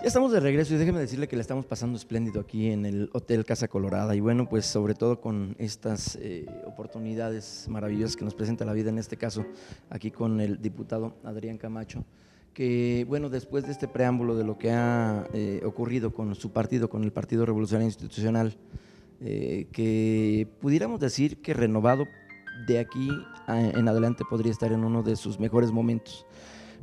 Ya estamos de regreso y déjeme decirle que le estamos pasando espléndido aquí en el Hotel Casa Colorada y bueno, pues sobre todo con estas oportunidades maravillosas que nos presenta la vida, en este caso aquí con el diputado Adrián Camacho, que bueno, después de este preámbulo de lo que ha ocurrido con su partido, con el Partido Revolucionario Institucional, que pudiéramos decir que renovado de aquí en adelante podría estar en uno de sus mejores momentos.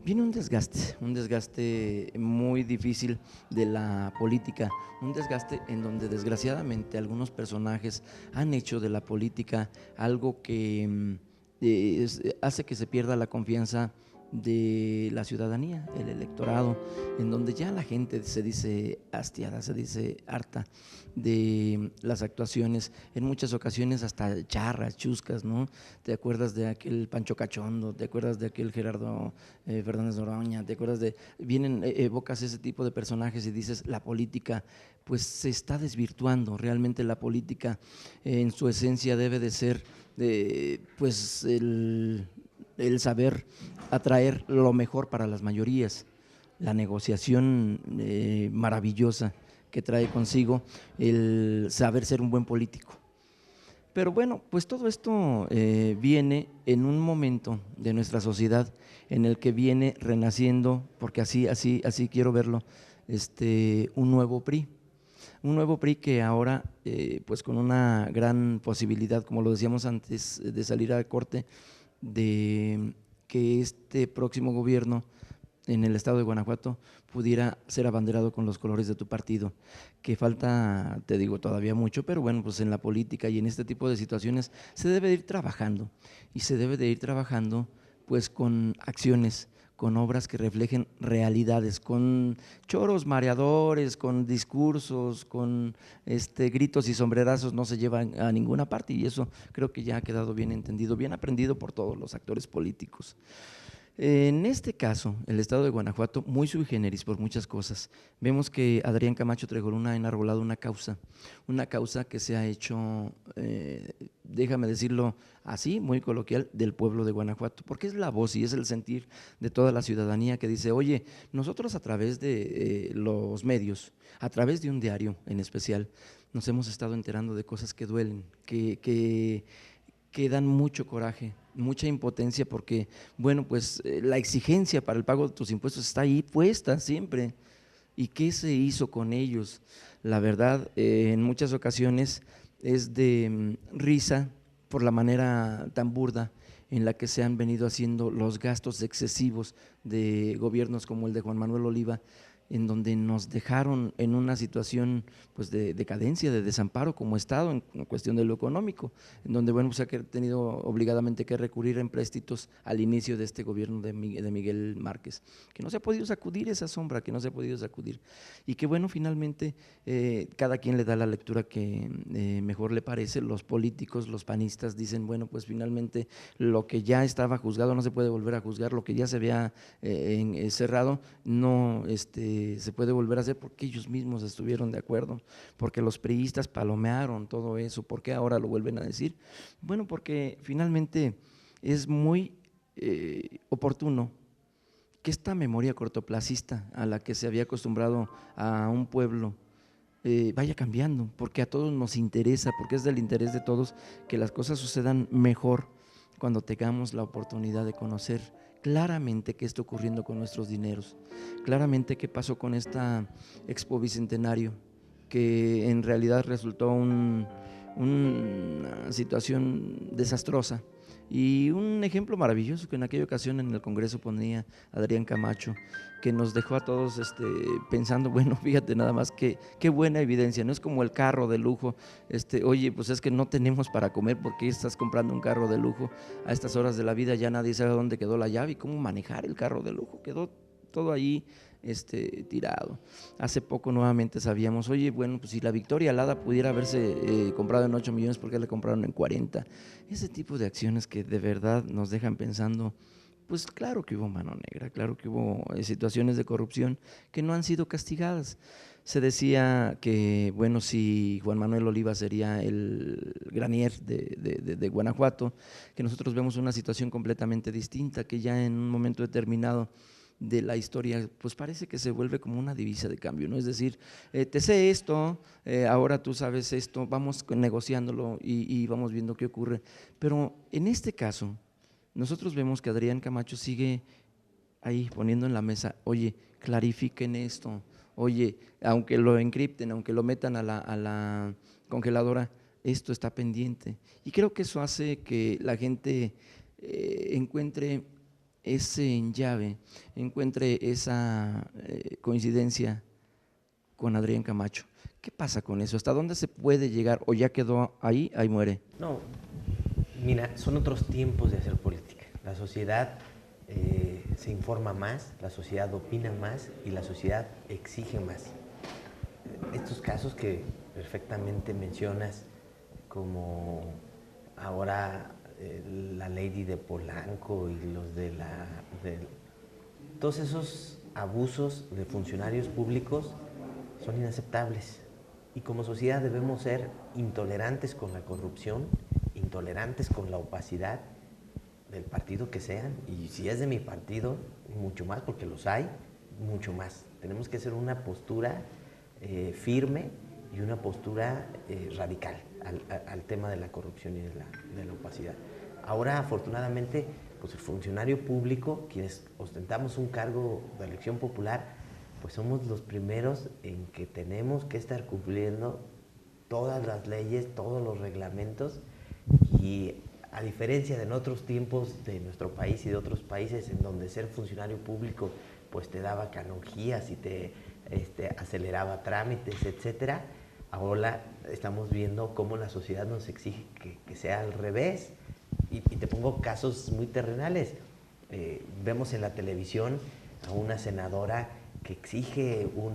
Viene un desgaste muy difícil de la política, un desgaste en donde desgraciadamente algunos personajes han hecho de la política algo que hace que se pierda la confianza de la ciudadanía, el electorado, en donde ya la gente se dice hastiada, se dice harta de las actuaciones, en muchas ocasiones hasta charras, chuscas, ¿no? ¿Te acuerdas de aquel Pancho Cachondo? ¿Te acuerdas de aquel Gerardo Fernández Noroña? ¿Te acuerdas de, vienen, evocas ese tipo de personajes y dices, la política pues se está desvirtuando, realmente la política en su esencia debe de ser pues el saber atraer lo mejor para las mayorías, la negociación maravillosa que trae consigo el saber ser un buen político. Pero bueno, pues todo esto viene en un momento de nuestra sociedad en el que viene renaciendo, porque así quiero verlo, un nuevo PRI. Un nuevo PRI que ahora, pues con una gran posibilidad, como lo decíamos antes de salir a corte, de que este próximo gobierno en el estado de Guanajuato pudiera ser abanderado con los colores de tu partido, que falta, te digo, todavía mucho, pero bueno, pues en la política y en este tipo de situaciones se debe de ir trabajando y se debe de ir trabajando pues con acciones, con obras que reflejen realidades, con choros mareadores, con discursos, con gritos y sombrerazos no se llevan a ninguna parte y eso creo que ya ha quedado bien entendido, bien aprendido por todos los actores políticos. En este caso, el estado de Guanajuato, muy sui generis por muchas cosas. Vemos que Adrián Camacho Trejoluna ha enarbolado una causa que se ha hecho, déjame decirlo así, muy coloquial, del pueblo de Guanajuato, porque es la voz y es el sentir de toda la ciudadanía que dice, oye, nosotros a través de los medios, a través de un diario en especial, nos hemos estado enterando de cosas que duelen, que dan mucho coraje, mucha impotencia porque, bueno, pues la exigencia para el pago de tus impuestos está ahí puesta siempre. ¿Y qué se hizo con ellos? La verdad, en muchas ocasiones es de risa por la manera tan burda en la que se han venido haciendo los gastos excesivos de gobiernos como el de Juan Manuel Oliva, en donde nos dejaron en una situación pues de decadencia, de desamparo como Estado en cuestión de lo económico, en donde bueno, pues ha tenido obligadamente que recurrir a empréstitos al inicio de este gobierno de Miguel Márquez, que no se ha podido sacudir esa sombra, que no se ha podido sacudir y que bueno, finalmente cada quien le da la lectura que mejor le parece. Los políticos, los panistas dicen, bueno, pues finalmente lo que ya estaba juzgado no se puede volver a juzgar, lo que ya se había cerrado no se puede volver a hacer porque ellos mismos estuvieron de acuerdo, porque los priistas palomearon todo eso, ¿por qué ahora lo vuelven a decir? Bueno, porque finalmente es muy oportuno que esta memoria cortoplacista a la que se había acostumbrado a un pueblo vaya cambiando, porque a todos nos interesa, porque es del interés de todos que las cosas sucedan mejor cuando tengamos la oportunidad de conocer claramente qué está ocurriendo con nuestros dineros, claramente qué pasó con esta Expo Bicentenario, que en realidad resultó una situación desastrosa. Y un ejemplo maravilloso que en aquella ocasión en el Congreso ponía Adrián Camacho, que nos dejó a todos pensando, bueno, fíjate nada más qué buena evidencia, no es como el carro de lujo, oye, pues es que no tenemos para comer, ¿por qué estás comprando un carro de lujo? A estas horas de la vida ya nadie sabe dónde quedó la llave y cómo manejar el carro de lujo, quedó todo ahí tirado. Hace poco nuevamente sabíamos, oye, bueno, pues si la Victoria Alada pudiera haberse comprado en 8 millones, ¿por qué la compraron en 40? Ese tipo de acciones que de verdad nos dejan pensando, pues claro que hubo mano negra, claro que hubo situaciones de corrupción que no han sido castigadas. Se decía que, bueno, si Juan Manuel Oliva sería el Granier de Guanajuato, que nosotros vemos una situación completamente distinta, que ya en un momento determinado de la historia, pues parece que se vuelve como una divisa de cambio, ¿no? Es decir, te sé esto, ahora tú sabes esto, vamos negociándolo y vamos viendo qué ocurre. Pero en este caso, nosotros vemos que Adrián Camacho sigue ahí poniendo en la mesa, oye, clarifiquen esto, oye, aunque lo encripten, aunque lo metan a la congeladora, esto está pendiente. Y creo que eso hace que la gente encuentre ese llave, encuentre esa coincidencia con Adrián Camacho. ¿Qué pasa con eso? ¿Hasta dónde se puede llegar? ¿O ya quedó ahí, ahí muere? No, mira, son otros tiempos de hacer política. La sociedad se informa más, la sociedad opina más y la sociedad exige más. Estos casos que perfectamente mencionas, como ahora la Lady de Polanco y los de todos esos abusos de funcionarios públicos son inaceptables. Y como sociedad debemos ser intolerantes con la corrupción, intolerantes con la opacidad del partido que sean, y si es de mi partido, mucho más, porque los hay, mucho más. Tenemos que hacer una postura firme y una postura radical al tema de la corrupción y de la opacidad. Ahora, afortunadamente, pues el funcionario público, quienes ostentamos un cargo de elección popular, pues somos los primeros en que tenemos que estar cumpliendo todas las leyes, todos los reglamentos, y a diferencia de en otros tiempos de nuestro país y de otros países en donde ser funcionario público pues te daba canonjías y te aceleraba trámites, etcétera, ahora estamos viendo cómo la sociedad nos exige que sea al revés. Y te pongo casos muy terrenales. Vemos en la televisión a una senadora que exige un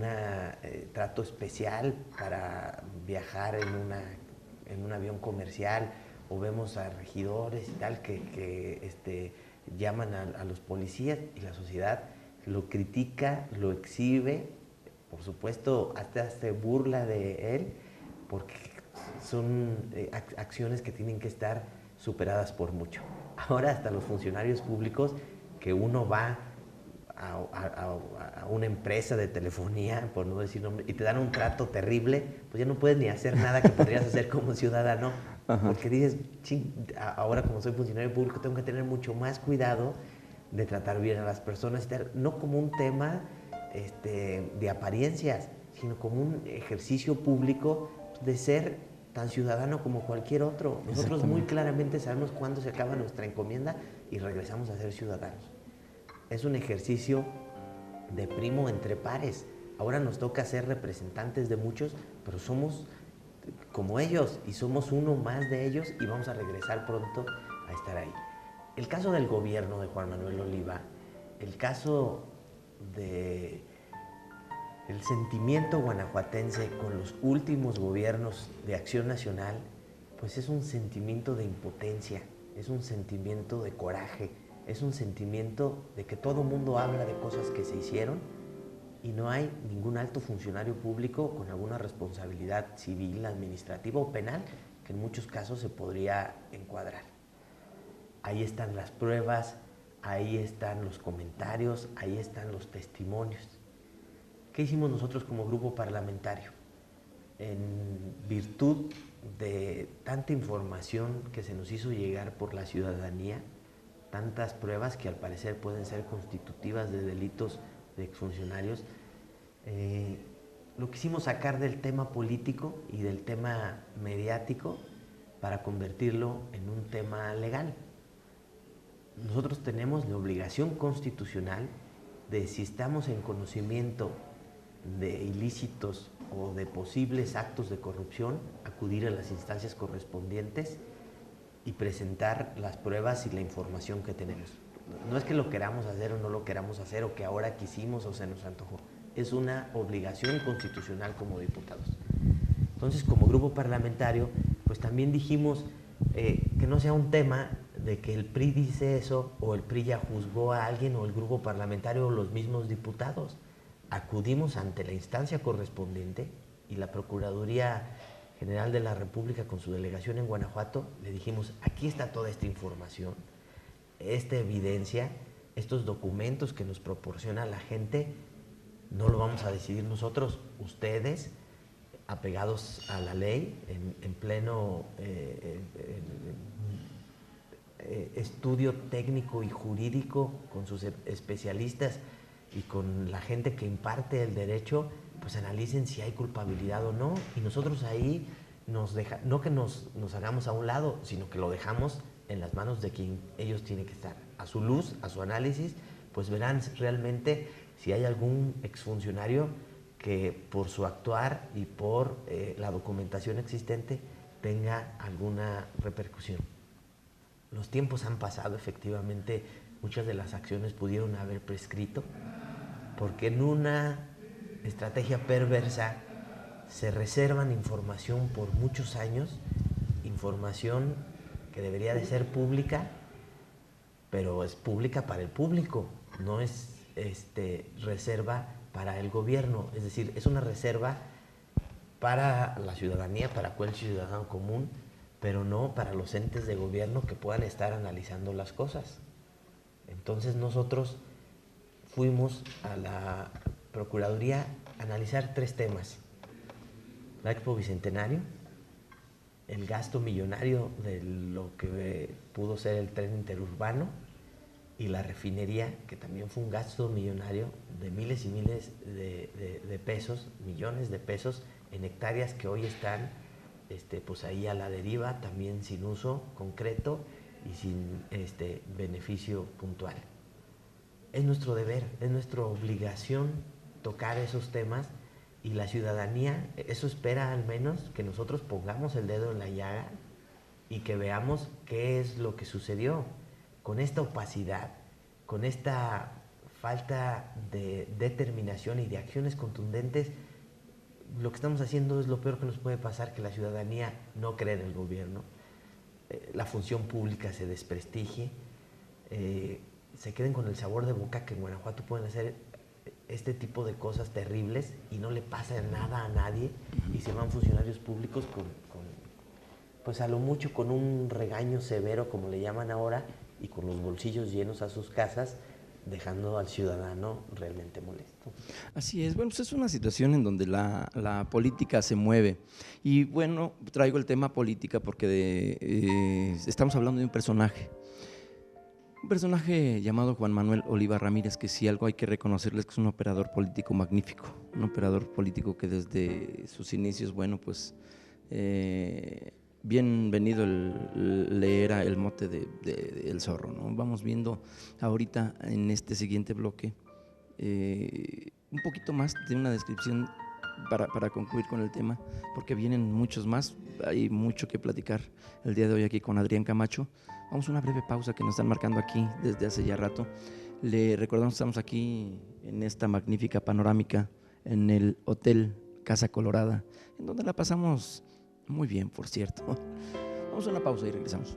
trato especial para viajar en un avión comercial, o vemos a regidores y tal que llaman a los policías, y la sociedad lo critica, lo exhibe, por supuesto hasta se burla de él, porque son acciones que tienen que estar superadas por mucho. Ahora hasta los funcionarios públicos, que uno va a una empresa de telefonía, por no decir nombre, y te dan un trato terrible, pues ya no puedes ni hacer nada que podrías hacer como ciudadano. Ajá. Porque dices, ahora como soy funcionario público tengo que tener mucho más cuidado de tratar bien a las personas, no como un tema de apariencias, sino como un ejercicio público de ser tan ciudadano como cualquier otro. Nosotros muy claramente sabemos cuándo se acaba nuestra encomienda y regresamos a ser ciudadanos. Es un ejercicio de primo entre pares. Ahora nos toca ser representantes de muchos, pero somos como ellos y somos uno más de ellos, y vamos a regresar pronto a estar ahí. El caso del gobierno de Juan Manuel Oliva, el caso del sentimiento guanajuatense con los últimos gobiernos de Acción Nacional, pues es un sentimiento de impotencia, es un sentimiento de coraje, es un sentimiento de que todo el mundo habla de cosas que se hicieron y no hay ningún alto funcionario público con alguna responsabilidad civil, administrativa o penal que en muchos casos se podría encuadrar. Ahí están las pruebas, ahí están los comentarios, ahí están los testimonios. ¿Qué hicimos nosotros como grupo parlamentario? En virtud de tanta información que se nos hizo llegar por la ciudadanía, tantas pruebas que al parecer pueden ser constitutivas de delitos de exfuncionarios, lo quisimos sacar del tema político y del tema mediático para convertirlo en un tema legal. Nosotros tenemos la obligación constitucional de, si estamos en conocimiento de ilícitos o de posibles actos de corrupción, acudir a las instancias correspondientes y presentar las pruebas y la información que tenemos. No es que lo queramos hacer o no lo queramos hacer, o que ahora quisimos o se nos antojó. Es una obligación constitucional como diputados. Entonces, como grupo parlamentario, pues también dijimos que no sea un tema de que el PRI dice eso, o el PRI ya juzgó a alguien, o el grupo parlamentario, o los mismos diputados. Acudimos ante la instancia correspondiente, y la Procuraduría General de la República, con su delegación en Guanajuato, le dijimos: aquí está toda esta información, esta evidencia, estos documentos que nos proporciona la gente no lo vamos a decidir nosotros, ustedes, apegados a la ley, en pleno estudio técnico y jurídico con sus especialistas y con la gente que imparte el derecho, pues analicen si hay culpabilidad o no, y nosotros ahí no que nos hagamos a un lado, sino que lo dejamos en las manos de quien ellos tienen que estar. A su luz, a su análisis, pues verán realmente si hay algún exfuncionario que por su actuar y por la documentación existente tenga alguna repercusión. Los tiempos han pasado, efectivamente, muchas de las acciones pudieron haber prescrito, porque en una estrategia perversa se reservan información por muchos años, información que debería de ser pública, pero es pública para el público, no es reserva para el gobierno, es decir, es una reserva para la ciudadanía, para cualquier ciudadano común, pero no para los entes de gobierno que puedan estar analizando las cosas. Entonces nosotros fuimos a la Procuraduría a analizar 3 temas: la Expo Bicentenario, el gasto millonario de lo que pudo ser el tren interurbano y la refinería, que también fue un gasto millonario de miles y miles de pesos, millones de pesos en hectáreas que hoy están pues ahí a la deriva, también sin uso concreto y sin beneficio puntual. Es nuestro deber, es nuestra obligación tocar esos temas, y la ciudadanía eso espera, al menos que nosotros pongamos el dedo en la llaga y que veamos qué es lo que sucedió con esta opacidad, con esta falta de determinación y de acciones contundentes. Lo que estamos haciendo es lo peor que nos puede pasar, que la ciudadanía no cree en el gobierno, la función pública se desprestigie, se queden con el sabor de boca que en Guanajuato pueden hacer este tipo de cosas terribles y no le pasa nada a nadie, y se van funcionarios públicos pues a lo mucho con un regaño severo, como le llaman ahora, y con los bolsillos llenos a sus casas, dejando al ciudadano realmente molesto. Así es, bueno, pues es una situación en donde la política se mueve, y bueno, traigo el tema política porque estamos hablando de un personaje llamado Juan Manuel Oliva Ramírez, que si algo hay que reconocerles, que es un operador político magnífico, un operador político que desde sus inicios, bueno, pues bienvenido le era el mote de El Zorro, ¿no? Vamos viendo ahorita en este siguiente bloque un poquito más de una descripción para concluir con el tema, porque vienen muchos más, hay mucho que platicar el día de hoy aquí con Adrián Camacho. Vamos a una breve pausa que nos están marcando aquí desde hace ya rato. Le recordamos que estamos aquí en esta magnífica panorámica en el Hotel Casa Colorada, en donde la pasamos muy bien, por cierto. Vamos a una pausa y regresamos.